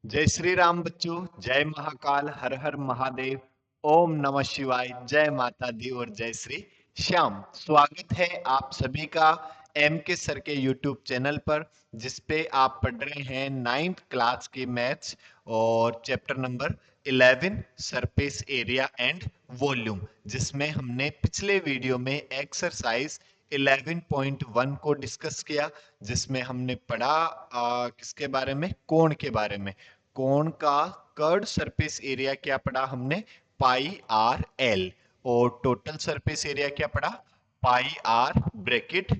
जय श्री राम बच्चों। जय महाकाल, हर हर महादेव। ओम नमः शिवाय। जय माता दी और जय श्री श्याम। स्वागत है आप सभी का एम के सर के यूट्यूब चैनल पर, जिसपे आप पढ़ रहे हैं 9th क्लास के मैथ्स और chapter number 11 surface area and volume, जिसमें हमने पिछले वीडियो में एक्सरसाइज 11.1 को डिस्कस किया, जिसमें हमने पढ़ा किसके बारे में, कोण के बारे में। कोण का कर्ड सरफेस एरिया क्या पढ़ा हमने, पाई आर एल। और टोटल सरफेस एरिया क्या पढ़ा, pi R bracket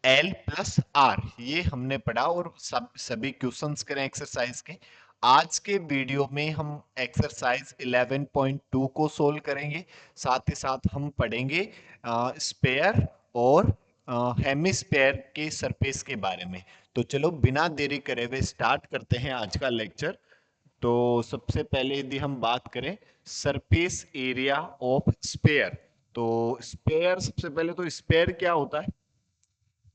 L plus R. ये हमने पढ़ा और सभी क्वेश्चंस करें एक्सरसाइज के। आज के वीडियो में हम एक्सरसाइज 11.2 को सोल्व करेंगे। साथ ही साथ हम पढ़ेंगे स्पेयर और हेमिस्फेयर के सरफेस के बारे में। तो चलो बिना देरी करे हुए स्टार्ट करते हैं आज का लेक्चर। तो सबसे पहले यदि हम बात करें सरफेस एरिया ऑफ स्पेयर, तो स्पेयर, सबसे पहले तो स्पेयर क्या होता है।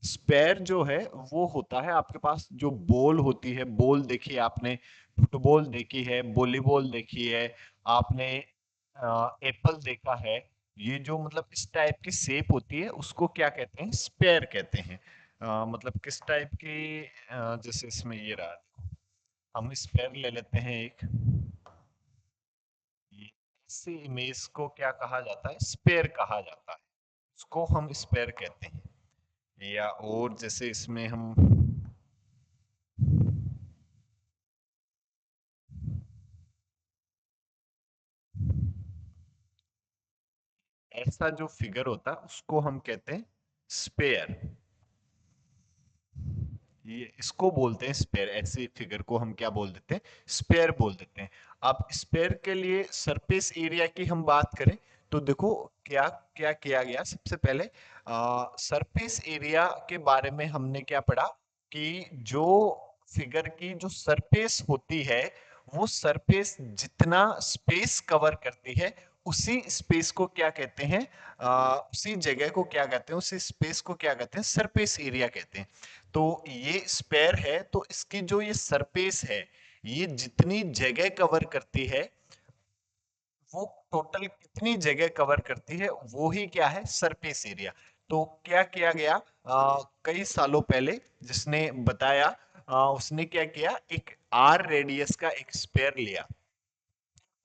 स्पेयर जो है वो होता है, आपके पास जो बॉल होती है, बॉल देखी है आपने, फुटबॉल देखी है, वॉलीबॉल देखी है आपने, एप्पल देखा है। ये जो मतलब इस टाइप की शेप होती है उसको क्या कहते हैं, स्पेयर कहते हैं। मतलब किस टाइप की, जैसे इसमें ये रहा, हम स्पेयर ले लेते हैं एक, ये इसी इमेज को क्या कहा जाता है, स्पेयर कहा जाता है। उसको हम स्पेयर कहते हैं। या और जैसे इसमें हम ऐसा जो फिगर होता है उसको हम कहते हैं स्पेयर। ये इसको बोलते हैं स्पेयर। ऐसे फिगर को हम क्या बोल देते हैं, स्पेयर बोल देते हैं। अब स्पेयर के लिए सरफेस एरिया की हम बात करें तो देखो क्या क्या किया गया। सबसे पहले सरफेस एरिया के बारे में हमने क्या पढ़ा कि जो फिगर की जो सरफेस होती है, वो सरफेस जितना स्पेस कवर करती है, उसी स्पेस को क्या कहते हैं, उसी जगह को क्या कहते हैं, उसी स्पेस को क्या कहते हैं, सरफेस एरिया कहते हैं। तो ये स्पेयर है, तो इसकी जो ये सरफेस है, ये जितनी जगह कवर करती है, वो टोटल कितनी जगह कवर करती है, वो ही क्या है, सरफेस एरिया। तो क्या किया गया, कई सालों पहले जिसने बताया, उसने क्या किया, एक आर रेडियस का एक स्पेयर लिया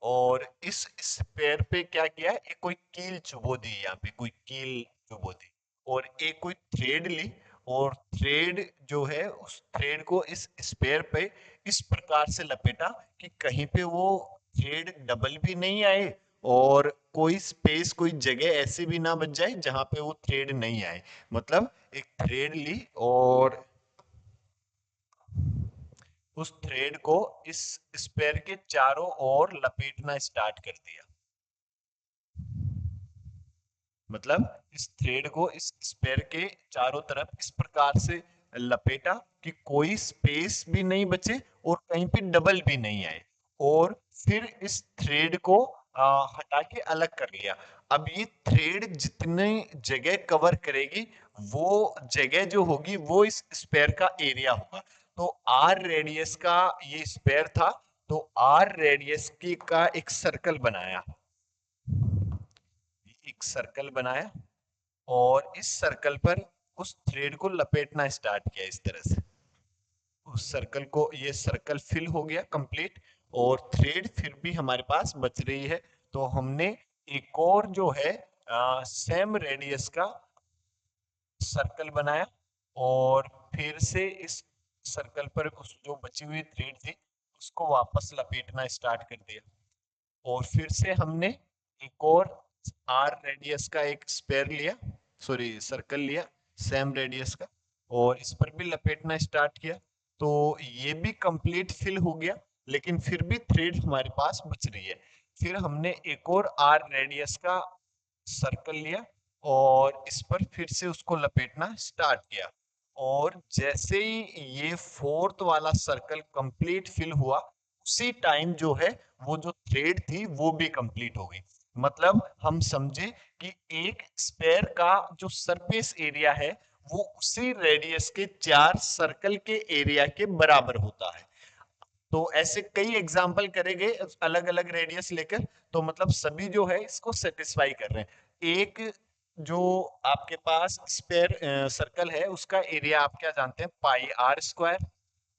और इस स्पेयर पे क्या किया, एक कोई कील चुबो दी, यहाँ पे कोई कील चुबो दी और एक कोई थ्रेड ली। और थ्रेड जो है, उस थ्रेड को इस स्पेयर पे इस प्रकार से लपेटा कि कहीं पे वो थ्रेड डबल भी नहीं आए और कोई स्पेस, कोई जगह ऐसी भी ना बच जाए जहां पे वो थ्रेड नहीं आए। मतलब एक थ्रेड ली और उस थ्रेड को इस स्पेयर के चारों ओर लपेटना स्टार्ट कर दिया। मतलब इस थ्रेड को इस स्पेयर के चारों तरफ इस प्रकार से लपेटा कि कोई स्पेस भी नहीं बचे और कहीं पे डबल भी नहीं आए। और फिर इस थ्रेड को हटा के अलग कर लिया। अब ये थ्रेड जितने जगह कवर करेगी, वो जगह जो होगी वो इस स्पेयर का एरिया होगा। तो आर रेडियस का ये स्पेयर था, तो आर रेडियस की का एक सर्कल बनाया, एक सर्कल बनाया और इस सर्कल पर उस थ्रेड को लपेटना स्टार्ट किया इस तरह से। उस सर्कल को, ये सर्कल फिल हो गया कंप्लीट और थ्रेड फिर भी हमारे पास बच रही है। तो हमने एक और जो है सेम रेडियस का सर्कल बनाया और फिर से इस सर्कल पर उस जो बची हुई थ्रेड थी उसको वापस लपेटना स्टार्ट कर दिया। और फिर से हमने एक और आर रेडियस का एक स्पेयर लिया, सॉरी सर्कल लिया सेम रेडियस का, और इस पर भी लपेटना स्टार्ट किया। तो ये भी कंप्लीट फिल हो गया, लेकिन फिर भी थ्रेड हमारे पास बच रही है। फिर हमने एक और आर रेडियस का सर्कल लिया और इस पर फिर से उसको लपेटना स्टार्ट किया। और जैसे ही ये फोर्थ वाला सर्कल कंप्लीट फिल हुआ, उसी टाइम जो है वो जो थ्रेड थी वो भी कंप्लीट हो गई। मतलब हम समझे कि एक स्पेयर का जो सरफेस एरिया है, वो उसी रेडियस के 4 सर्कल के एरिया के बराबर होता है। तो ऐसे कई एग्जाम्पल करेंगे अलग अलग रेडियस लेकर, तो मतलब सभी जो है इसको सेटिस्फाई कर रहे हैं। एक जो आपके पास स्पेयर सर्कल है उसका एरिया आप क्या जानते हैं, पाई आर स्क्वायर,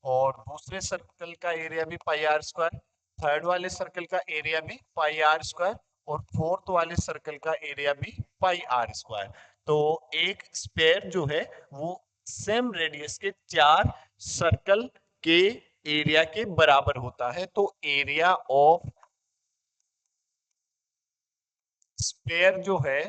और दूसरे सर्कल का एरिया भी पाई आर स्क्वायर, थर्ड वाले सर्कल का एरिया भी पाई आर स्क्वायर, और फोर्थ वाले सर्कल का एरिया भी पाई आर स्क्वायर। तो एक स्पेयर जो है वो सेम रेडियस के चार सर्कल के एरिया के बराबर होता है। तो एरिया ऑफ स्पेयर जो है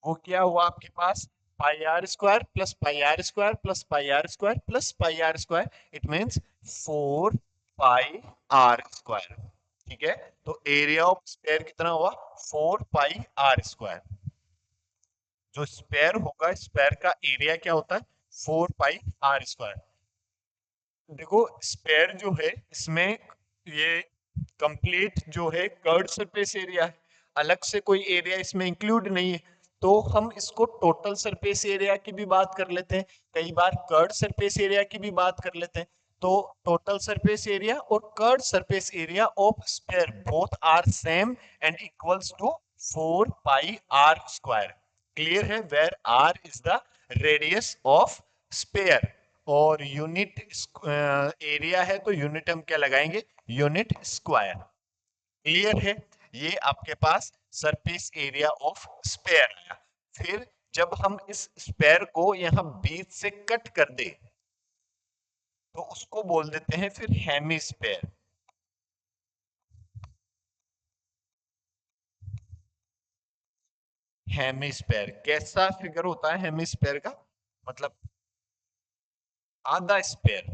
वो क्या हुआ आपके पास, pi are square plus pi are square plus pi are square plus pi are square, it means 4 pi are square. ठीक है, तो एरिया ऑफ स्पेयर कितना हुआ, 4 पाई आर स्क्वायर। जो स्पेयर होगा, स्पेयर का एरिया क्या होता है, 4 पाई आर स्क्वायर। देखो स्पेयर जो है इसमें ये कंप्लीट जो है कर्ड सरफेस एरिया है, अलग से कोई एरिया इसमें इंक्लूड नहीं है। तो हम इसको टोटल सरफेस एरिया की भी बात कर लेते हैं, कई बार कर्ड सरफेस एरिया की भी बात कर लेते हैं। तो टोटल सरफेस एरिया और curved surface area of sphere both are same and equals to 4 pi are square. Clear है, where R is the radius of sphere, और यूनिट एरिया है तो यूनिट हम क्या लगाएंगे, यूनिट स्क्वायर। क्लियर है, ये आपके पास सरफेस एरिया ऑफ स्पेयर आया। फिर जब हम इस स्पेयर को यहां बीच से कट कर दे तो उसको बोल देते हैं फिर हेमिस्फेयर। हेमिस्फेयर कैसा फिगर होता है हेमिस्फेयर का, मतलब आधा स्पेयर,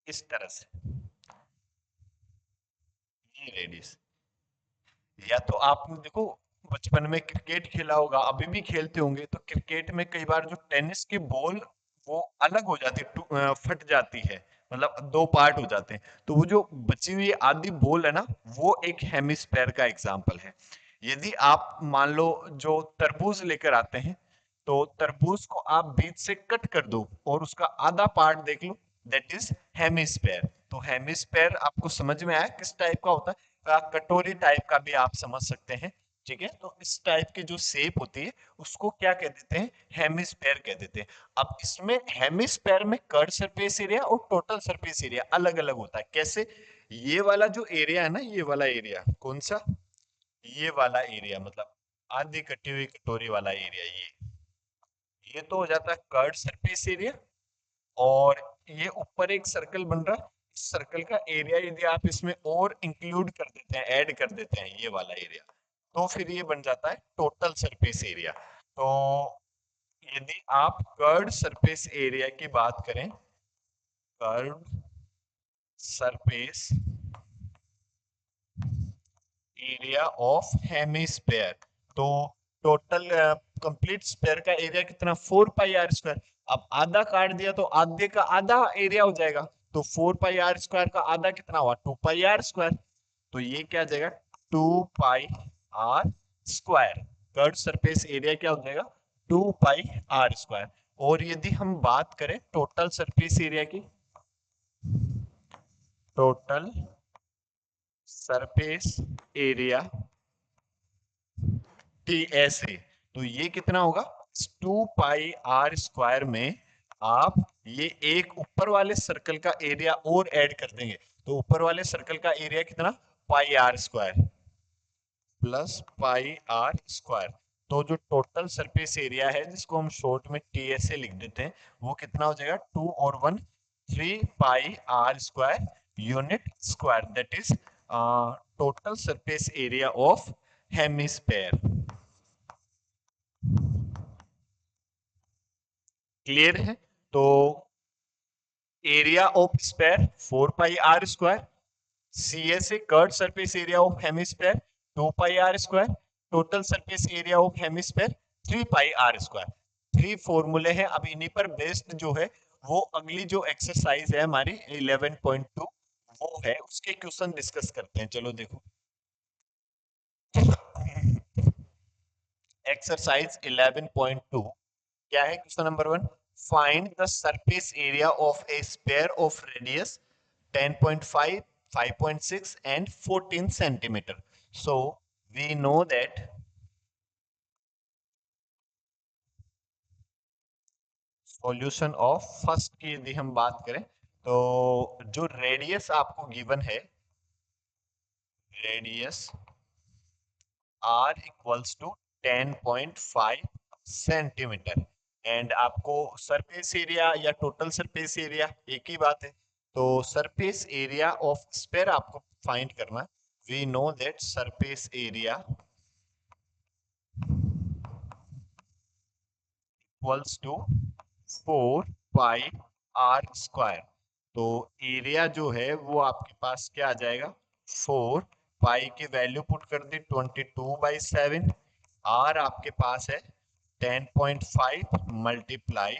इस तरह से ये रेडियस। या तो आपने देखो बचपन में क्रिकेट खेला होगा, अभी भी खेलते होंगे, तो क्रिकेट में कई बार जो टेनिस की बॉल वो अलग हो जाती है, फट जाती है, मतलब दो पार्ट हो जाते हैं। तो वो जो बची हुई आधी बॉल है ना, वो एक हेमिस्फेयर का एग्जांपल है। यदि आप मान लो जो तरबूज लेकर आते हैं, तो तरबूज को आप बीच से कट कर दो और उसका आधा पार्ट देख लो, दैट इज हेमिस्फेयर। तो हेमिस्फेयर आपको समझ में आया किस टाइप का होता है, कटोरी टाइप का भी आप समझ सकते हैं। ठीक है, तो इस टाइप की जो शेप होती है उसको क्या कह देते हैं, हेमिस्फेयर कह देते हैं। अब इसमें हेमिस्फेयर में कर्व सरफेस एरिया और टोटल सरफेस एरिया अलग अलग होता है। कैसे, ये वाला जो एरिया है ना, ये वाला एरिया कौन सा, ये वाला एरिया मतलब आधी कटी हुई कटोरी वाला एरिया, ये तो हो जाता है कर्व सरफेस एरिया। और ये ऊपर एक सर्कल बन रहा है, इस सर्कल का एरिया यदि आप इसमें और इंक्लूड कर देते हैं, ऐड कर देते हैं ये वाला एरिया, तो फिर ये बन जाता है टोटल सरफेस एरिया। तो यदि आप कर्व्ड सरफेस एरिया की बात करें, curved surface area of hemisphere, तो टोटल कंप्लीट स्फेयर का एरिया कितना, 4 पाई आर स्क्वायर। अब आधा काट दिया तो आधे का आधा एरिया हो जाएगा, तो 4 पाई आर स्क्वायर का आधा कितना हुआ, 2 पाई आर स्क्वायर। तो ये क्या आ जाएगा, 2 pi are square. Curve surface area क्या हो जाएगा, 2 पाई आर स्क्वायर। और यदि हम बात करें टोटल सरफेस एरिया की, total surface area T S A, तो ये कितना होगा, 2 पाई आर स्क्वायर में आप ये एक ऊपर वाले सर्कल का एरिया और ऐड कर देंगे, तो ऊपर वाले सर्कल का एरिया कितना, pi are square plus pi are square. तो जो टोटल सरफेस एरिया है जिसको हम शॉर्ट में टी एस ए लिख देते हैं, वो कितना हो जाएगा, 2 और 1 3 pi are square unit square, that is total surface area of hemisphere. Clear है, तो area of sphere 4 pi are square, C S A curve surface area of hemisphere 2 pi are square, total surface area of hemisphere 3 pi are square. Three फॉर्मूले हैं, अब इन्हीं पर based जो है वो अगली जो एक्सरसाइज है हमारी 11.2 वो है, उसके क्वेश्चन डिस्कस करते हैं। चलो देखो एक्सरसाइज 11.2 क्या है, question number 1, Find the surface area of a sphere of radius 10.5, 5.6 and 14 centimeter. So we know that solution of first की यदि हम बात करें तो जो रेडियस आपको गिवन है, radius r equals to 10.5 centimetre and आपको सरफेस एरिया या टोटल सरफेस एरिया एक ही बात है, तो सरफेस एरिया ऑफ स्फीयर आपको फाइंड करना। We know that surface area equals to 4 pi are square. तो एरिया जो है वो आपके पास क्या आ जाएगा, 4 पाई की वैल्यू पुट कर दी 22/7, आर आपके पास है 10.5 मल्टीप्लाई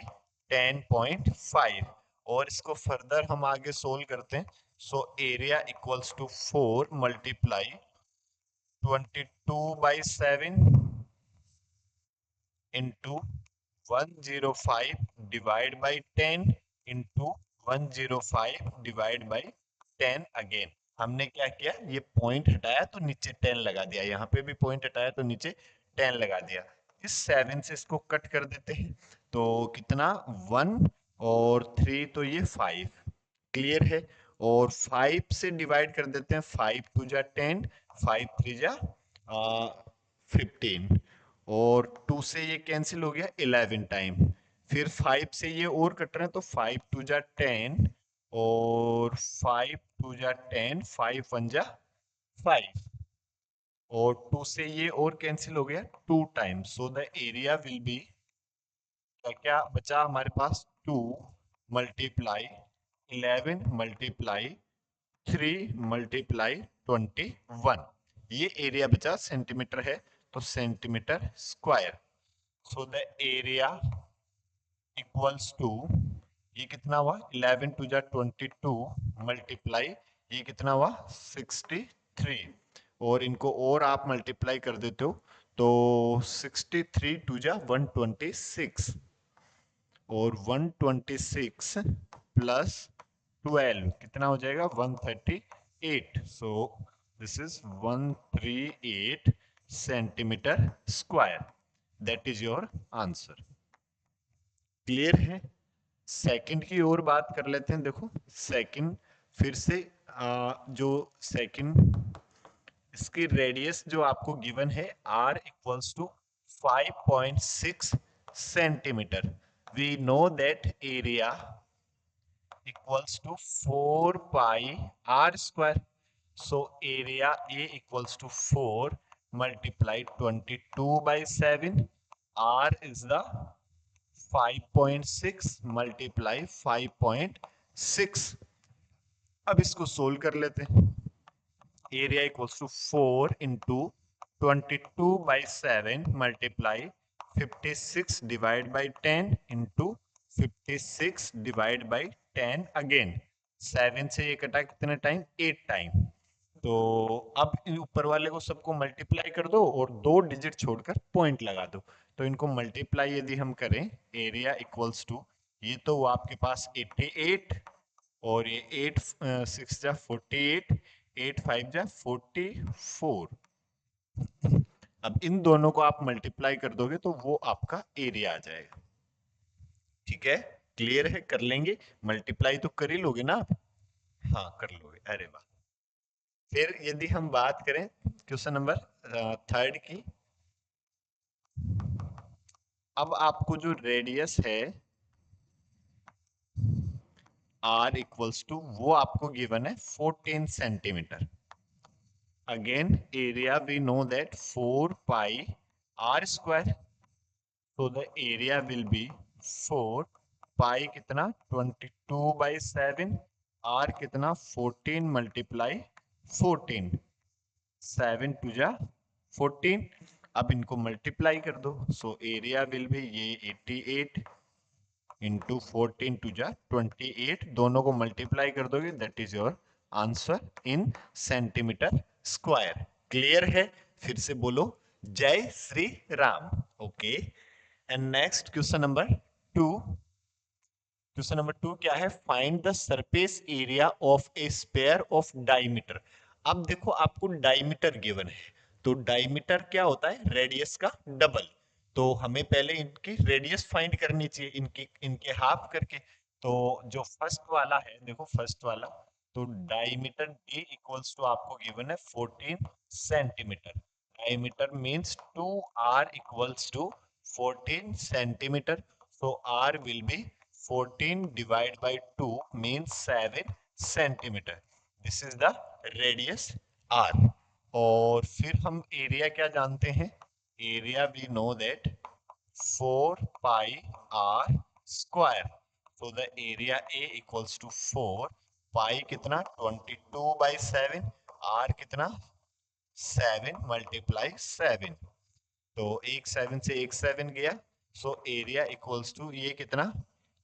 10.5 और इसको फर्दर हम आगे सोल्व करते हैं। So area equals to 4 multiply 22/7 into 105 divide by 10 into 105 divide by 10 again. हमने क्या किया, ये पॉइंट हटाया तो नीचे 10 लगा दिया, यहाँ पे भी पॉइंट हटाया तो नीचे 10 लगा दिया। इस 7 से इसको कट कर देते हैं तो कितना 1 और 3 तो ये 5 क्लियर है। और 5 से डिवाइड कर देते हैं, 5 2 जा 10, 5 3 जा 15 और 2 से ये कैंसिल हो गया 11 टाइम। फिर 5 से ये और कट रहे हैं तो 5 2 जा 10 और 5 2 जा 10, 5 1 जा 5 और 2 से ये और कैंसिल हो गया 2 times. So the area will B, क्या क्या बचा हमारे पास, 2 मल्टीप्लाई 11 मल्टीप्लाई 3 मल्टीप्लाई 21, ये एरिया बचा सेंटीमीटर है तो centimetre square. So the area equals to, ये कितना हुआ 11 टू जा 22 मल्टीप्लाई ये कितना हुआ 63 और इनको और आप मल्टीप्लाई कर देते हो तो 63 टू जा 126 और 126 प्लस 12 कितना हो जाएगा 138। So this is 138 centimetre square. That is your answer. Clear है। सेकंड की ओर बात कर लेते हैं। देखो सेकंड फिर से जो सेकंड इसकी रेडियस जो आपको गिवन है r equals to 5.6 centimetre. We know that area equals to 4 pi r square. So area a equals to 4 multiply 22/7, r is the 5.6 multiply 5.6। अब इसको सोल्व कर लेते हैं। Area equals to 4 into 22/7 multiply 56 divide by 10 into 56 divide by 10 again. 7 से ये कटा कितने time 8 time. तो अब ऊपर वाले को सबको मल्टीप्लाई कर दो और 2 डिजिट छोड़कर पॉइंट लगा दो। तो इनको मल्टीप्लाई यदि हम करें, एरिया इक्वल्स टू, ये तो वो आपके पास 88 और ये 8 6 जा 48, 8 5 जा 44। अब इन दोनों को आप मल्टीप्लाई कर दोगे तो वो आपका एरिया आ जाएगा। ठीक है, क्लियर है, कर लेंगे मल्टीप्लाई तो कर ही लोगे ना आप। हाँ कर लोगे, अरे वाह। फिर यदि हम बात करें क्वेश्चन नंबर थर्ड की, अब आपको जो रेडियस है r इक्वल्स टू, वो आपको गिवन है 14 centimetre. Again area we know that 4 pi r square. तो the area will be 4 pi कितना 22/7, r कितना 14 मल्टीप्लाई 14, 7 टू जा 14। अब इनको मल्टीप्लाई कर दो। सो एरिया विल बी ये 88 इंटू 14 टू जा 28, दोनों को मल्टीप्लाई कर दोगे that is your answer in centimetre square. Clear है। फिर से बोलो जय Shri Ram. Okay and next question number 2। Question number 2 क्या है, find the surface area of A sphere of diameter. अब देखो आपको डायमीटर गिवन है, तो डायमीटर क्या होता है, रेडियस का डबल। तो हमें पहले इनकी रेडियस फाइंड करनी चाहिए, इनकी इनके हाफ करके। तो जो फर्स्ट वाला है, देखो फर्स्ट वाला, तो डायमीटर डी इक्वल्स टू आपको गिवन है 14 centimetre. Diameter means 2r equals to 14 centimetre. So r will be 14 divided by 2 means 7 centimeter. This is the radius r. और फिर हम एरिया क्या जानते हैं, area we know that 4 pi r square. So the area A equals to 4 pi कितना 22 by 7, r कितना 7 multiply 7। तो एक 7 से एक 7 गया, सो एरिया इक्वल्स टू ये कितना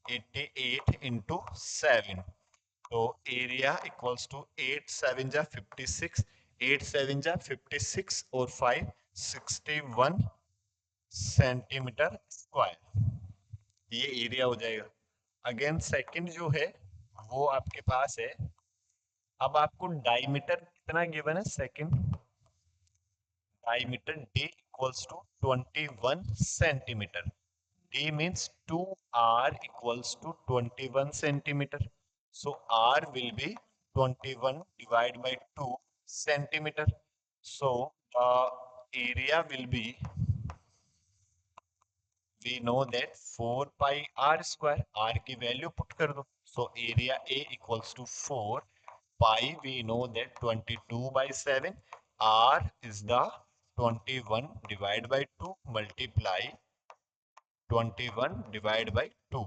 88 इंटू 7। तो एरिया इक्वल्स टू 8 7 जा 56, 8 7 जा 56 और 5 61 सेंटीमीटर स्क्वायर, ये एरिया हो जाएगा। अगेन सेकंड जो है वो आपके पास है। अब आपको डायमीटर कितना गिवन है, second diameter d equals to 21 centimeter. D means 2r equals to 21 centimeter. So r will be 21 divided by 2 centimeter. So the area will be, we know that 4 pi r square, r की value put कर दो। So area A equals to 4 pi, we know that 22 by 7, r is the 21 divided by 2 multiply 21 divided by 2,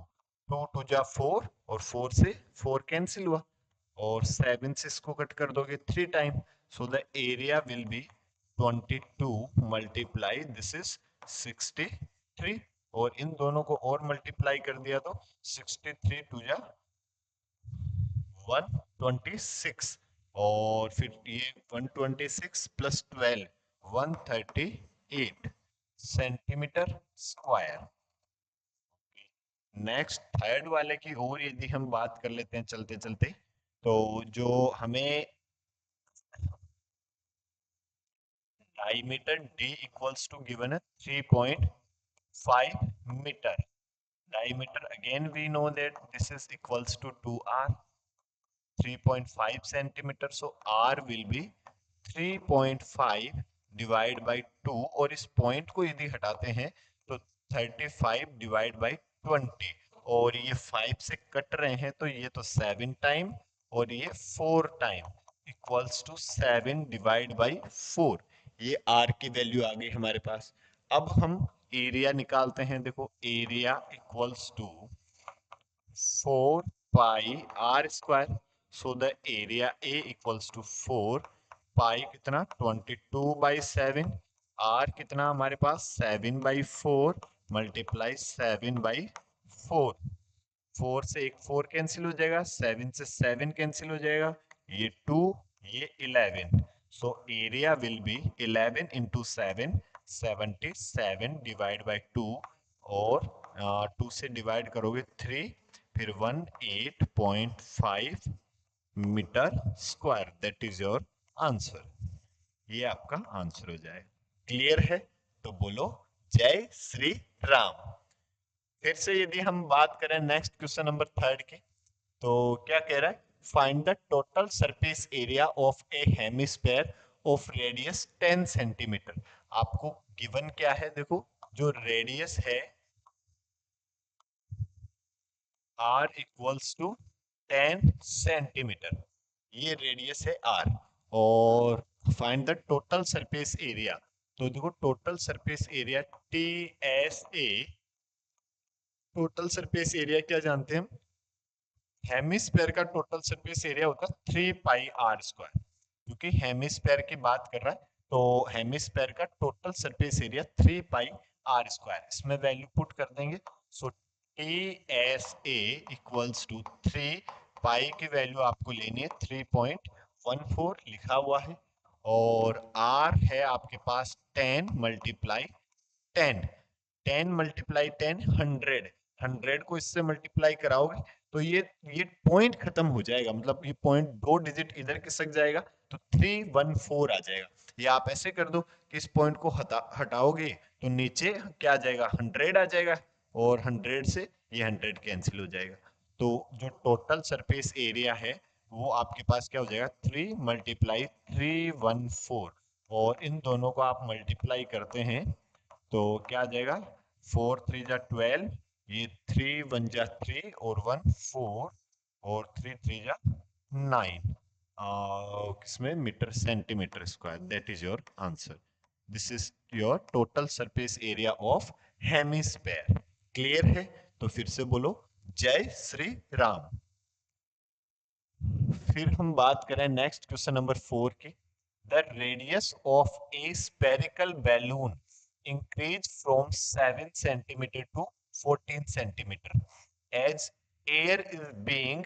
2 to जा 4 और 4 से 4 cancel हुआ और 7 से इसको कट कर दोगे 3 time. So the area will B 22 multiply this is 63, और इन दोनों को और मल्टीप्लाई कर दिया तो 63 टू जा 126, और फिर ये 126 plus 12 138 centimetre square. Next third वाले की और यदि हम बात कर लेते हैं चलते चलते, तो जो हमें diameter D equals to given है 3.5 metre. Diameter again we know that this is equals to 2r, 3.5 centimetre. So r will be 3.5 divide by 2, और इस पॉइंट को यदि हटाते हैं तो 35 डिवाइड बाई 20, और ये 5 से कट रहे हैं तो ये तो 7 टाइम और ये 4 time equals to 7 divide by 4। ये r की वैल्यू आ गई हमारे पास। अब हम एरिया निकालते हैं, देखो area equals to 4 pi r square. So the area A equals to 4 pi कितना 22 by 7, r कितना हमारे पास 7 by 4 मल्टीप्लाई 7 by 4। 4 से एक 4 कैंसिल हो जाएगा, 7 से 7 कैंसिल हो जाएगा, ये 2 ये 11। So area will be 11 into 7 77 divide by 2, और 2 से डिवाइड करोगे 3, फिर 18.5 metre square, that is your answer. ये आपका आंसर हो जाए। क्लियर है तो बोलो जय श्री राम। फिर से यदि हम बात करें नेक्स्ट क्वेश्चन नंबर थर्ड की, तो क्या कह रहा है, find the total surface area of A hemisphere of radius 10 centimetre. आपको गिवन क्या है, देखो जो रेडियस है r इक्वल्स टू 10 सेंटीमीटर, ये रेडियस है r, और find the total surface area. तो देखो total surface area TSA, total surface area क्या जानते हैं हम, हेमिस्फेयर का टोटल सरफेस एरिया होता है 3 पाई r स्क्वायर, क्योंकि हेमिस्फेयर की बात कर रहा है तो हेमिस्फेयर का टोटल सरफेस एरिया 3 पाई r स्क्वायर, इसमें वैल्यू पुट कर देंगे। सो TSA इक्वल्स टू 3 पाई की वैल्यू आपको लेनी है 3.14 लिखा हुआ है, और r है आपके पास 10 मल्टीप्लाई 10, 10 मल्टीप्लाई 10 100, 100 को इससे मल्टीप्लाई कराओगे तो ये पॉइंट खत्म हो जाएगा, मतलब ये पॉइंट 2 डिजिट इधर खिसक जाएगा तो 314 आ जाएगा। या आप ऐसे कर दो कि इस पॉइंट को हटाओगे तो नीचे क्या आ जाएगा, 100 आ जाएगा, और 100 से ये 100 कैंसिल हो जाएगा। तो जो टोटल सरफेस एरिया है वो आपके पास क्या हो जाएगा, 3 × 314, और इन दोनों को आप मल्टीप्लाई करते हैं तो क्या आ जाएगा, 4 × 3 = 12, ये 3 × 1 = 3 और 1 4, और 3 × 3 = 9, किसमें, metre centimetre square. That is your answer. This is your total surface area of hemisphere. Clear है? तो फिर से बोलो, जय श्री राम। फिर हम बात करें नेक्स्ट क्वेश्चन नंबर 4 की। The radius of a spherical balloon increase from 7 centimeter to 14 centimeter as air is being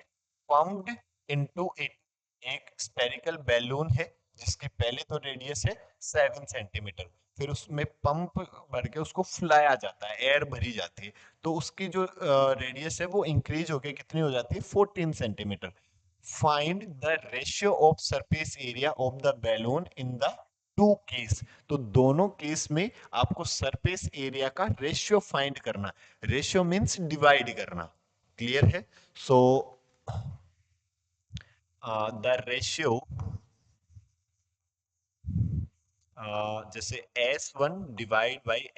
pumped into it। एक स्पेरिकल बैलून है जिसकी पहले तो रेडियस है 7 सेंटीमीटर, फिर उसमें पंप भर के उसको फुलाया जाता है, एयर भरी जाती है, तो उसकी जो रेडियस है वो इंक्रीज होके कितनी हो जाती है, 14 centimetre. Find the ratio of surface area of the balloon in the two case. तो दोनों केस में आपको सरफेस एरिया का रेशियो फाइंड करना। रेशियो मींस डिवाइड करना। क्लियर है? सो द रेशियो, जैसे S1 /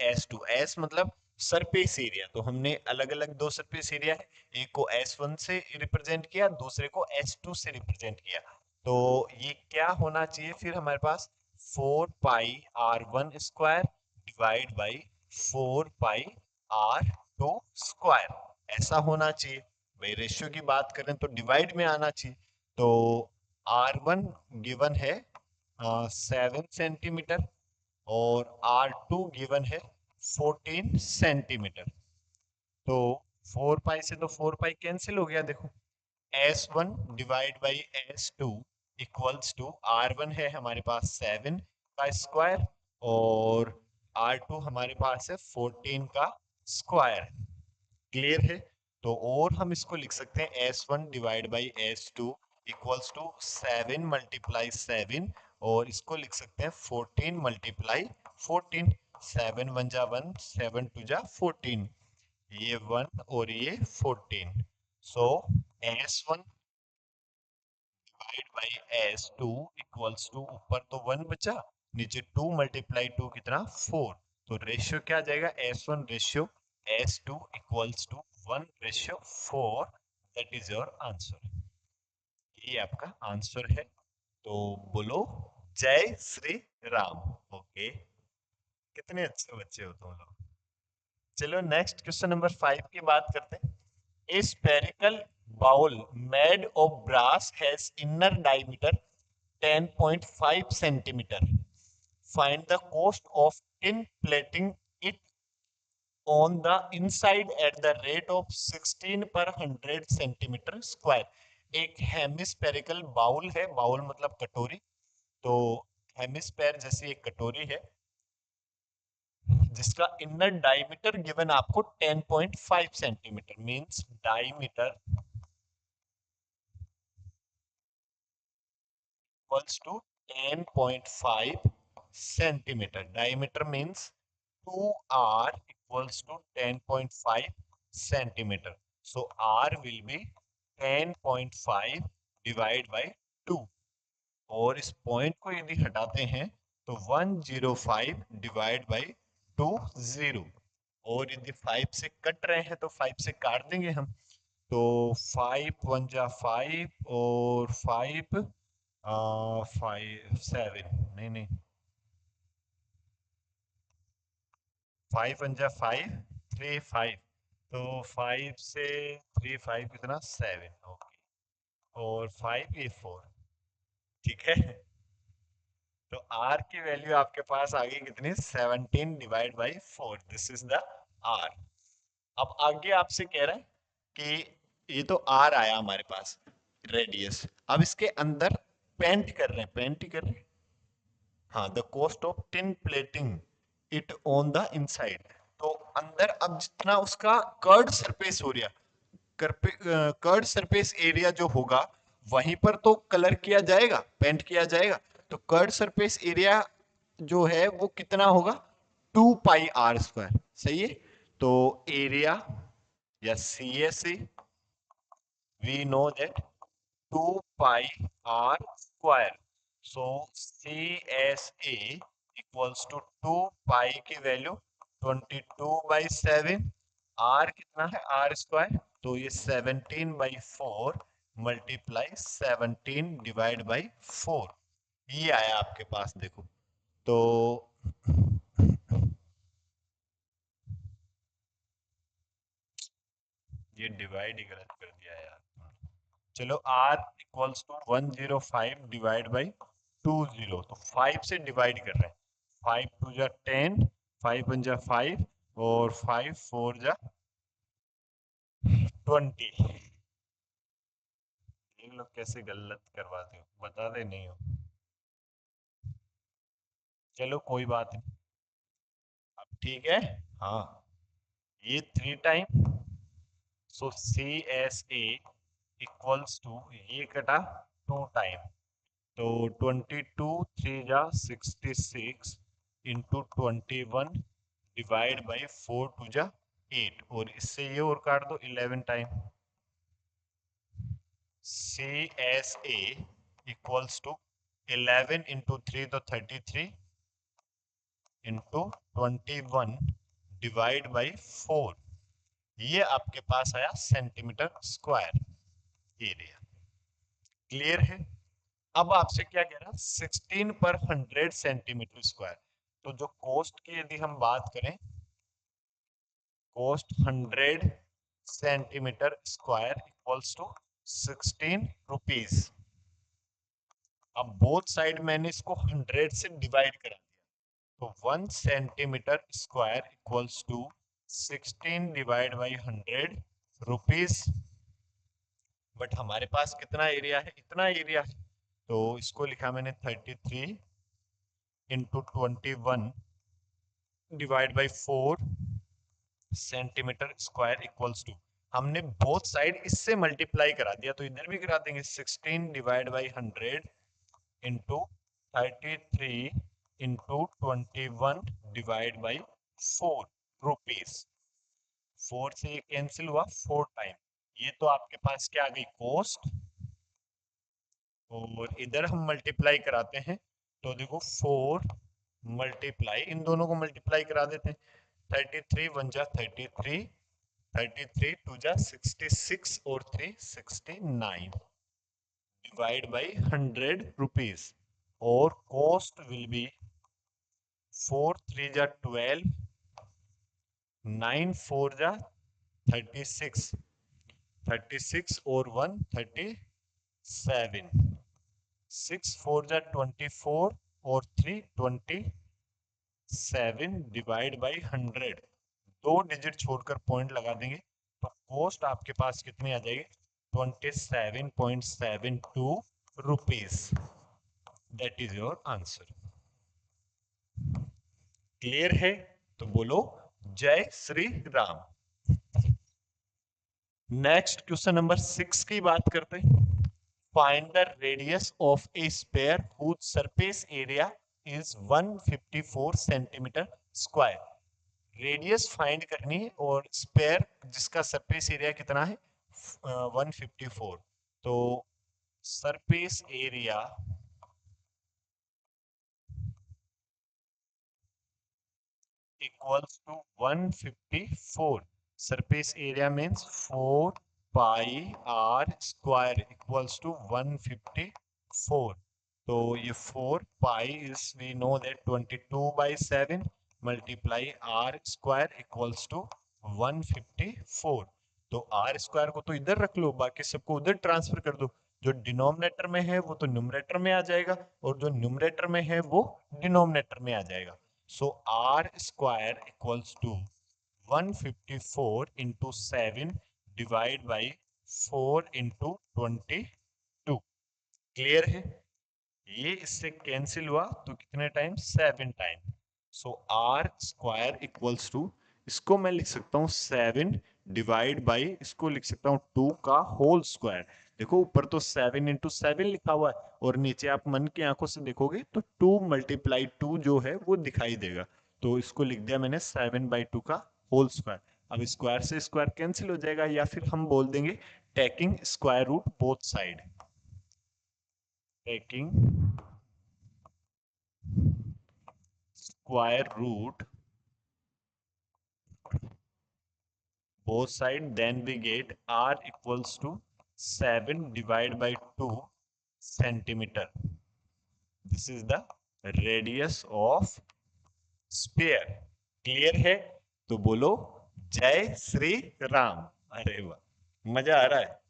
S2, S मतलब सरफेस एरिया, तो हमने अलग अलग दो सरफेस एरिया है, एक को S1 से रिप्रेजेंट किया, दूसरे को S2 से रिप्रेजेंट किया। तो ये क्या होना चाहिए फिर हमारे पास, 4πr1² डिवाइड बाई 4πr2², ऐसा होना चाहिए। भाई रेशियो की बात करें तो डिवाइड में आना चाहिए। तो R1 गिवन है 7 सेंटीमीटर, और R2 गिवन है 14 सेंटीमीटर। तो 4 पाई से तो 4 पाई कैंसिल हो गया, देखो। S1 divide by S2 equals to, R1 है हमारे पास 7 का स्क्वायर, और R2 हमारे पास है 14 का स्क्वायर। क्लियर है? तो और हम इसको लिख सकते हैं S1 divide by S2 equals to 7 × 7, और इसको लिख सकते हैं 14 × 14। 7 × 1 = 1, 7 × 2 = 14, ये 1 और ये 14। So S1 divide by S2 equals to, ऊपर तो 1 बचा, नीचे 2 × 2 कितना, 4। तो रेशियो क्या आ जाएगा, S1 ratio S2 equals to 1/4। That is your answer. ये आपका आंसर है। तो बोलो, जय श्री राम। ओके, कितने अच्छे बच्चे हो तुम लोग। चलो नेक्स्ट क्वेश्चन नंबर 5 की बात करते हैं। A spherical bowl made of brass has inner diameter 10.5 centimeter. Find the cost of tin plating it on the inside at the rate of 16 per 100 centimetre square. एक हेमिस्फेरिकल बाउल है, bowl मतलब कटोरी, तो hemisphere जैसी एक कटोरी है जिसका इनर डायमीटर गिवन आपको 10.5 centimetre, means diameter equals to 10.5 centimeter. Diameter means 2r equals to 10.5 centimeter. So r will be 10.5 divided by 2, और इस पॉइंट को यदि हटाते हैं तो 105 डिवाइड बाई 20, और यदि 5 से कट रहे हैं तो 5 से काट देंगे हम। तो 5 × 1 = 5, और 5 5 7, नहीं नहीं, 5 × 1 = 5, 3 5, तो 5 से 3 5 कितना, 7। ओके, और 5 ये 4। ठीक है, तो r की वैल्यू आपके पास आ गई कितनी, 17 divide by 4। This is the r। अब आगे आपसे कह रहा है कि ये तो r आया हमारे पास रेडियस, अब इसके अंदर पेंट कर रहे हैं, पेंट ही कर रहे हैं। हाँ, the cost of tin plating it on the inside. तो अंदर अब जितना उसका कर्ड सरफेस हो रहा, कर्ड सरफेस एरिया जो होगा वहीं पर तो कलर किया जाएगा, पेंट किया जाएगा। तो कर्ड सरफेस एरिया जो है वो कितना होगा, 2 पाई r स्क्वायर। सही है। तो एरिया या C S A, we know that 2 pi r square. So C S A equals to 2 pi की वैल्यू 22/7। आर कितना है, r स्क्वायर, तो ये 17/4 मल्टीप्लाई 17 डिवाइड बाई 4, ये आया आपके पास। देखो तो ये डिवाइड ही गलत कर दिया यार। चलो r equals to 105 divide by 20, तो 5 से डिवाइड कर रहे हैं। 5 2 जा 10, 5 1 जा 5, और 5 4 जा 20। ये लोग कैसे गलत करवाते हो, बताते नहीं हो। चलो कोई बात नहीं, अब ठीक है। हाँ, ये 3 time, so C S A equals to, ये कटा 2 टाइम, तो 22 3 जा 66 इंटू 21 डिवाइड बाई 4 2 जा 8, और इससे ये और काट दो 11 time. C S A equals to 11 into 3 तो 33 इंटू 21 डिवाइड बाई 4, ये आपके पास आया सेंटीमीटर स्क्वायर एरिया। क्लियर है। अब आपसे क्या कह रहा, 16 पर 100 सेंटीमीटर स्क्वायर। तो जो कोस्ट की यदि हम बात करें, cost 100 centimetre square equals to 16 rupees. अब बोथ साइड मैंने इसको 100 से डिवाइड करा दिया, तो 1 centimetre square equals to 16 divide by 100 rupees. But हमारे पास कितना एरिया है, इतना एरिया है, तो इसको लिखा मैंने 33 into 21 divide by 4 centimetre square equals to, हमने बोथ साइड इससे मल्टीप्लाई करा दिया, तो इधर भी करा देंगे 16 divide by 100 into 33 into 21 divide by 4 rupees. 4 से ये कैंसिल हुआ 4 टाइम, ये तो आपके पास क्या आ गई, कोस्ट। और इधर हम मल्टीप्लाई कराते हैं, तो देखो 4 मल्टीप्लाई, इन दोनों को मल्टीप्लाई करा देते हैं। 33 1 जा 33, 33 2 जा 66, और 3 69 डिवाइड बाई 100 रुपीज। और कॉस्ट विल बी 4 3 जा 12, 9 4 जा 36, 36 और 1 37, 6 4 जा 24, और 3 27 डिवाइड बाई 100। 2 डिजिट छोड़कर पॉइंट लगा देंगे, तो कॉस्ट आपके पास कितनी आ जाएगी, 27.72 rupees. That is your answer. Clear है, तो बोलो जय Shri Ram. Next question number 6 की बात करते हैं। Find the radius of A sphere whose surface area is 154 centimetre square. Radius find करनी है, और स्फीयर जिसका सरफेस एरिया कितना है, 154। तो surface area equals to 154, surface area means 4 pi r square equals to 154। तो ये 4 pi is, we know that 22/7 multiply r square equals to 154। तो आर स्क्वायर को तो इधर रख लो, बाकी सबको उधर ट्रांसफर कर दो। जो डिनोमिनेटर में है वो तो न्यूमरेटर में आ जाएगा, और जो न्यूमरेटर में है वो डिनोमिनेटर में आ जाएगा। So r square equals to 154 into 7 divide by 4 into 22। Clear है। ये इससे कैंसिल हुआ तो कितने time, 7 time. So r square equals to, इसको मैं लिख सकता हूँ 7 डिवाइड बाई, इसको लिख सकता हूँ 2 का होल स्क्वायर। देखो ऊपर तो 7 into 7 लिखा हुआ है, और नीचे आप मन की आंखों से देखोगे तो 2 मल्टीप्लाई 2 जो है वो दिखाई देगा। तो इसको लिख दिया मैंने 7/2 का होल स्क्वायर। अब स्क्वायर से स्क्वायर कैंसिल हो जाएगा, या फिर हम बोल देंगे taking square root both side. Taking square root both side, then we get r equals to 7 divided by 2 centimeter. This is the radius of sphere. Clear है? तो बोलो जय श्री राम। अरे वाह, मजा आ रहा है।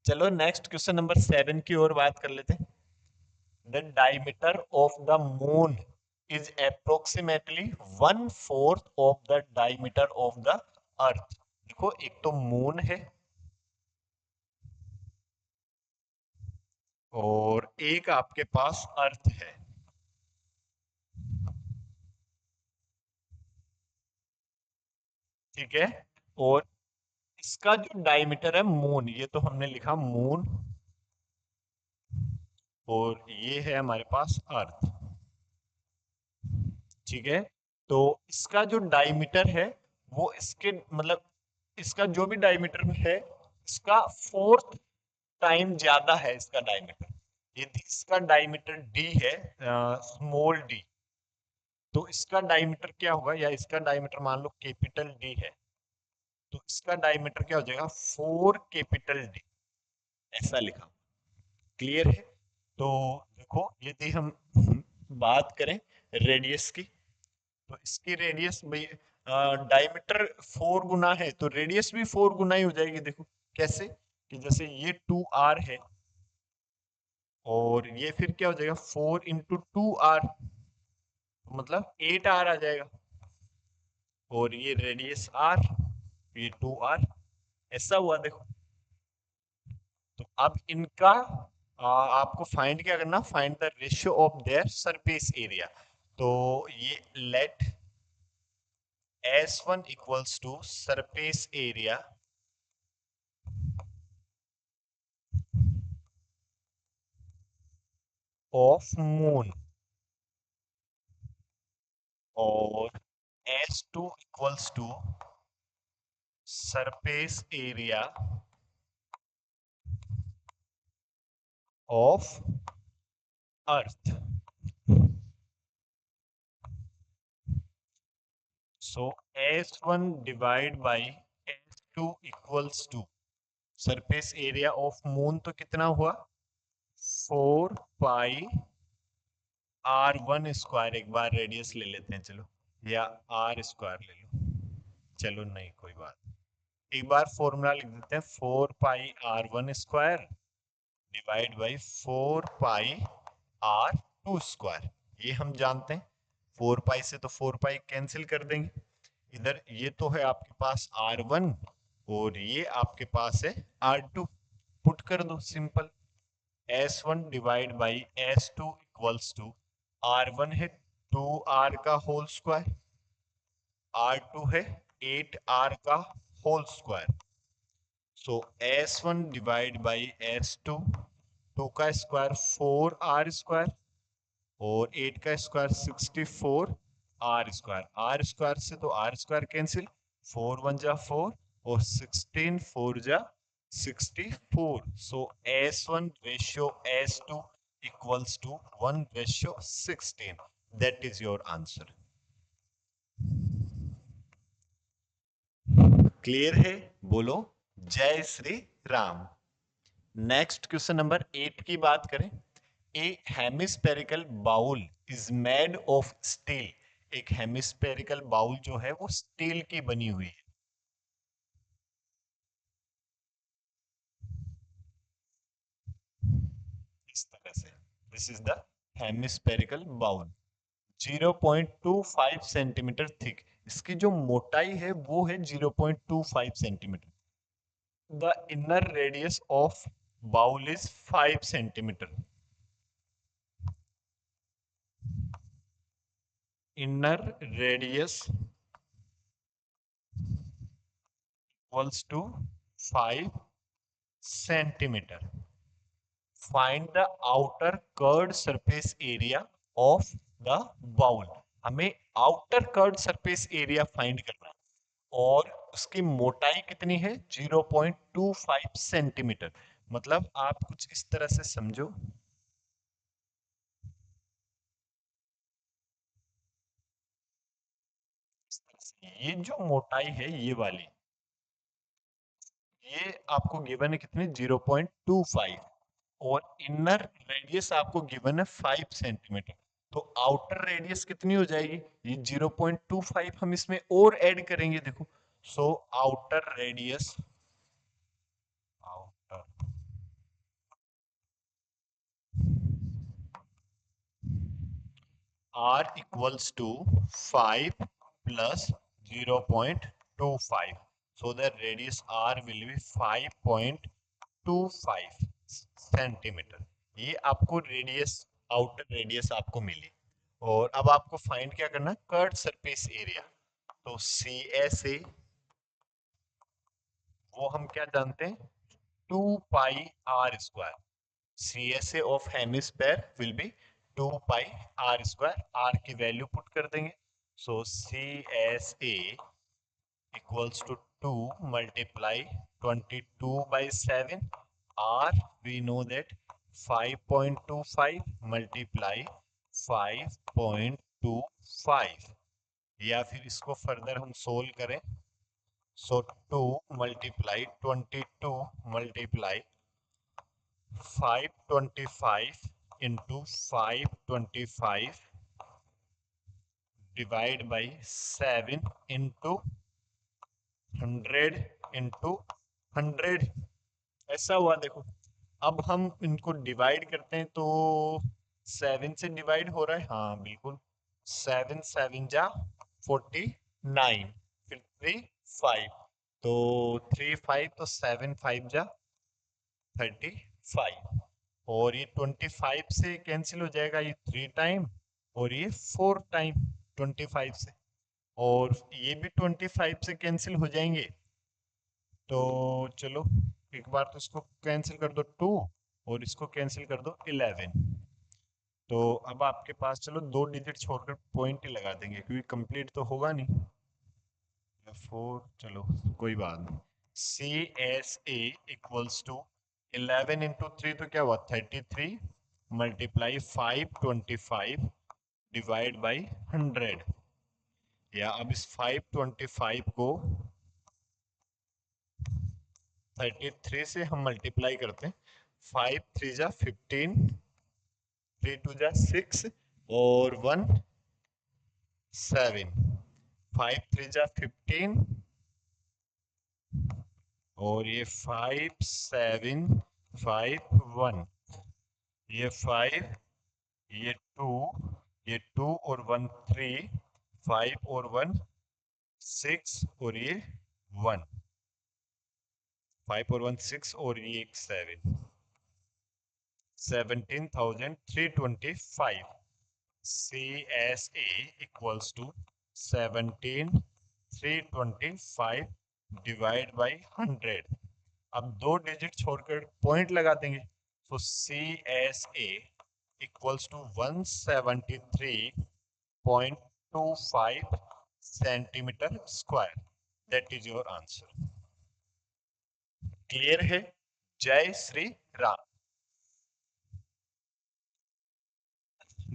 चलो नेक्स्ट क्वेश्चन नंबर 7 की ओर बात कर लेते हैं। The diameter of the moon is approximately 1/4 of the diameter of the earth. देखो एक तो मून है और एक आपके पास अर्थ है। ठीक है, और इसका जो डायमीटर है मून, ये तो हमने लिखा मून, और ये है हमारे पास अर्थ। ठीक है, तो इसका जो डायमीटर है वो इसके मतलब इसका जो भी डायमीटर है इसका 4th टाइम ज्यादा है इसका डायमीटर। यदि इसका डायमीटर डी है, स्मॉल डी, तो इसका डायमीटर क्या होगा, या इसका डायमीटर मान लो कैपिटल डी है, तो इसका डायमीटर क्या हो जाएगा 4 कैपिटल डी, ऐसा लिखा। क्लियर है? तो देखो यदि हम बात करें रेडियस की, तो इसकी रेडियस भाई डायमीटर 4 गुना है तो रेडियस भी 4 गुना ही हो जाएगी। देखो कैसे, कि जैसे ये 2r है और ये फिर क्या हो जाएगा 4 into 2r, मतलब 8r आ जाएगा, और ये रेडियस r, ये 2r, ऐसा हुआ। देखो तो अब इनका आपको फाइंड क्या करना, find the ratio of their surface area. तो ये let S1 equals to surface area of moon, और S2 equals to surface area of earth. So S1 divide by S2 equals to surface area of moon, तो कितना हुआ 4 पाई r1 square. एक बार radius ले लेते हैं चलो, या r स्क्वायर ले लो, चलो नहीं कोई बात। एक बार फॉर्मूला लिख देते हैं, 4 पाई r1 square divide by 4 pi r2 square. ये हम जानते हैं, 4 पाई से तो 4 पाई कैंसिल कर देंगे। इधर ये तो है आपके पास r1, और ये आपके पास है r2, पुट कर दो simple. S1 divide by S2 equals to R1 है 2r का होल स्क्वायर, R2 है 8r का whole square. So S1 divide by S2, 2 का स्क्वायर 4r स्क्वायर, और 8 का square 64r square. r square से तो r स्क्वायर कैंसिल, 4 1 जा 4, और 16 4 जा 64। So S1 ratio S2 equals to 1/16। That is your answer. Clear है? बोलो जय Shri Ram. Next question number 8 की बात करें। A hemispherical bowl is made of steel. एक हेमिस्फेरिकल बाउल जो है वो स्टील की बनी हुई है। इस तरह से, this is the hemispherical bowl, 0.25 centimetre thick. इसकी जो मोटाई है वो है 0.25 centimetre. The inner radius of bowl is 5 centimetre. Inner radius equals to 5 centimetre. Find the outer curved surface area of the bowl. हमें outer curved surface area find करना है और उसकी मोटाई कितनी है 0.25 सेंटीमीटर। मतलब आप कुछ इस तरह से समझो, ये जो मोटाई है ये वाली, ये आपको गिवन है कितनी 0.25 और इनर रेडियस आपको गिवन है 5 सेंटीमीटर। तो आउटर रेडियस कितनी हो जाएगी, ये 0.25 हम इसमें और ऐड करेंगे देखो। So outer radius, outer R equals to 5 plus 0.25. So the radius R will be 5.25 centimetre. ये आपको रेडियस, आउटर रेडियस आपको मिली। और अब आपको फाइंड क्या करना, कर्ड सरफेस एरिया। तो सी एस ए, वो हम क्या जानते हैं, 2 pi r square. C S A of hemisphere will be 2 pi r square. R की वैल्यू पुट कर देंगे। So C S A equals to 2 multiply 22/7। r we know that 5.25 multiply 5.25, या फिर इसको फर्दर हम सोल्व करें। So 2 multiply 22 multiply 525 into 525 divide by 7 into 100 into 100, ऐसा हुआ देखो। अब हम इनको डिवाइड करते हैं तो 7 से डिवाइड हो रहा है, हाँ बिल्कुल। 7 7 जा 49, फिर 3 5, तो 3 5 तो 7 5 जा 35, और ये 25 से कैंसिल हो जाएगा, ये 3 टाइम और ये 4 टाइम 25 से, और ये भी 25 से कैंसिल हो जाएंगे। तो चलो एक बार तो इसको कैंसिल कर दो 2 और इसको कैंसिल कर दो 11। तो अब आपके पास, चलो 2 डिजिट छोड़कर पॉइंट ही लगा देंगे क्योंकि कंप्लीट तो होगा नहीं। 4, चलो कोई बात नहीं। C S A equals to 11 into 3 तो क्या हुआ 33 मल्टीप्लाई 525 डिवाइड बाई 100। या अब इस 525 को 33 से हम मल्टीप्लाई करते हैं। 5 3 जा 15, 3 2 जा 6 और 1 7, 5 3 जा 15 और ये 5 7 5 1, ये 5, ये 2, ये 2 और 1 3, 5 और 1 6 और ये 1, 5 और 1 6 और ये एक 7, 17,325। CSA equals to 17,325 divide by 100। अब 2 डिजिट छोड़कर पॉइंट लगा देंगे। तो CSA equals to 173.25 centimetre square. That is your answer. Clear है? जय Shri Ram.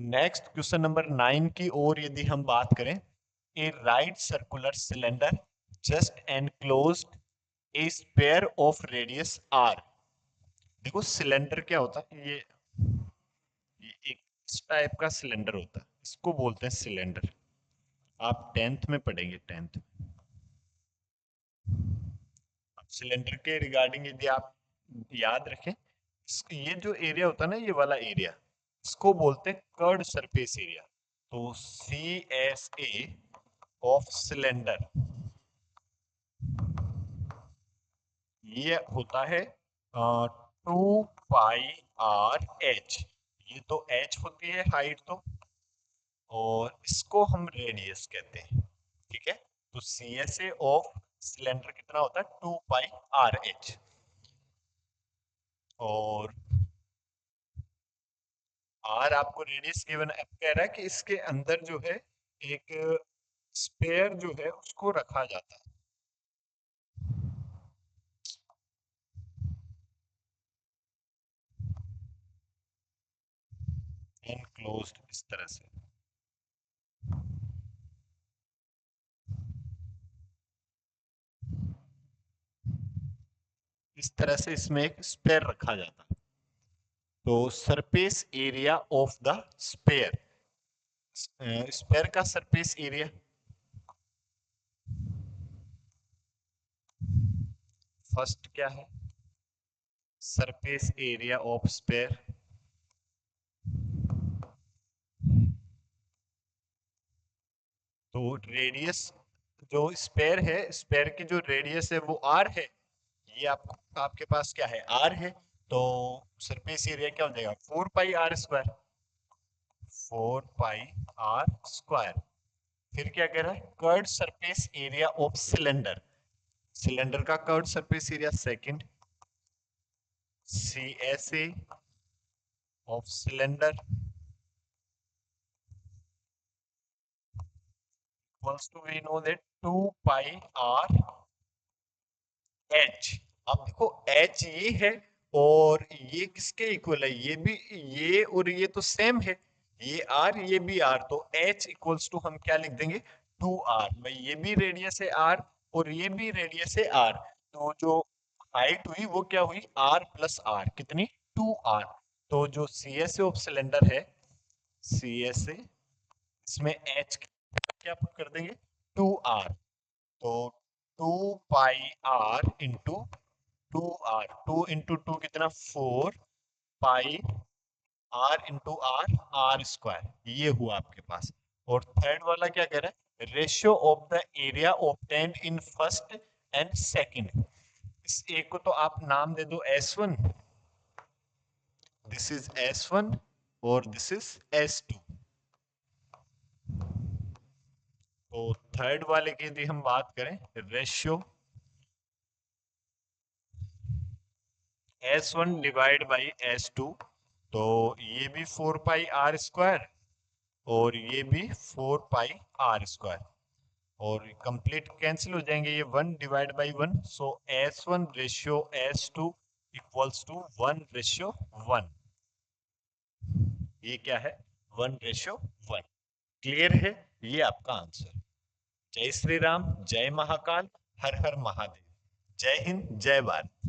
Next question number 9 की ओर यदि हम बात करें, a right circular cylinder just enclosed a sphere of radius R. देखो सिलेंडर क्या होता है, ये एक इस टाइप का सिलेंडर होता है, इसको बोलते हैं सिलेंडर। आप 10th में पढ़ेंगे, 10th। सिलेंडर के रिगार्डिंग यदि आप याद रखें, ये जो एरिया होता है ना, ये वाला एरिया, इसको बोलते हैं कर्ड सरफेस एरिया। तो C S A of cylinder, ये होता है 2 पाई r h। ये तो h होती है हाइट, तो और इसको हम रेडियस कहते हैं। ठीक है, तो C S A of cylinder कितना होता है 2πRh। और आर आपको रेडियस गिवन, अब कह रहा है कि इसके अंदर जो है एक स्पेयर जो है उसको रखा जाता है, एनक्लोज्ड, इस तरह से। इस तरह से इसमें एक स्पेयर रखा जाता है। तो surface area of the sphere, sphere का सरफेस एरिया फर्स्ट क्या है, सरफेस एरिया ऑफ स्पेयर, तो रेडियस जो स्पेयर है, स्पेयर की जो रेडियस है वो आर है, ये आपको आपके पास क्या है आर है, तो सरफेस एरिया क्या हो जाएगा 4πr², 4πr²। फिर क्या कह रहा है, curved surface area of cylinder, cylinder का curved surface area second, CSA of cylinder equals to, we know that 2πr H. अब देखो एच ये है और ये किसके इक्वल है, ये भी, ये और ये तो सेम है, ये आर ये भी आर, तो एच इक्वल्स टू हम क्या लिख देंगे 2r, भाई ये भी रेडियस है आर और ये भी रेडियस है आर, तो जो हाइट हुई वो क्या हुई आर प्लस आर, कितनी 2r। तो जो C S A of cylinder है, सी एस ए, इसमें एच क्या पुट कर देंगे 2r, तो 2πr इंटू 2r, 2 इंटू 2 कितना 4 pi, are into are, r², ये हुआ आपके पास। और थर्ड वाला क्या कह रहा है, ratio of the area obtained in first and second, इस एक को तो आप नाम दे दो S1, दिस इज S1 और दिस इज S2। तो थर्ड वाले की यदि हम बात करें, ratio S1 divide by S2, तो ये भी 4πr² और ये भी 4πr², और कंप्लीट कैंसिल हो जाएंगे, ये 1/1, सो S1 ratio S2 equals to 1/1, ये क्या है 1/1। क्लियर है, ये आपका आंसर। जय श्री राम, जय महाकाल, हर हर महादेव, जय हिंद, जय भारत।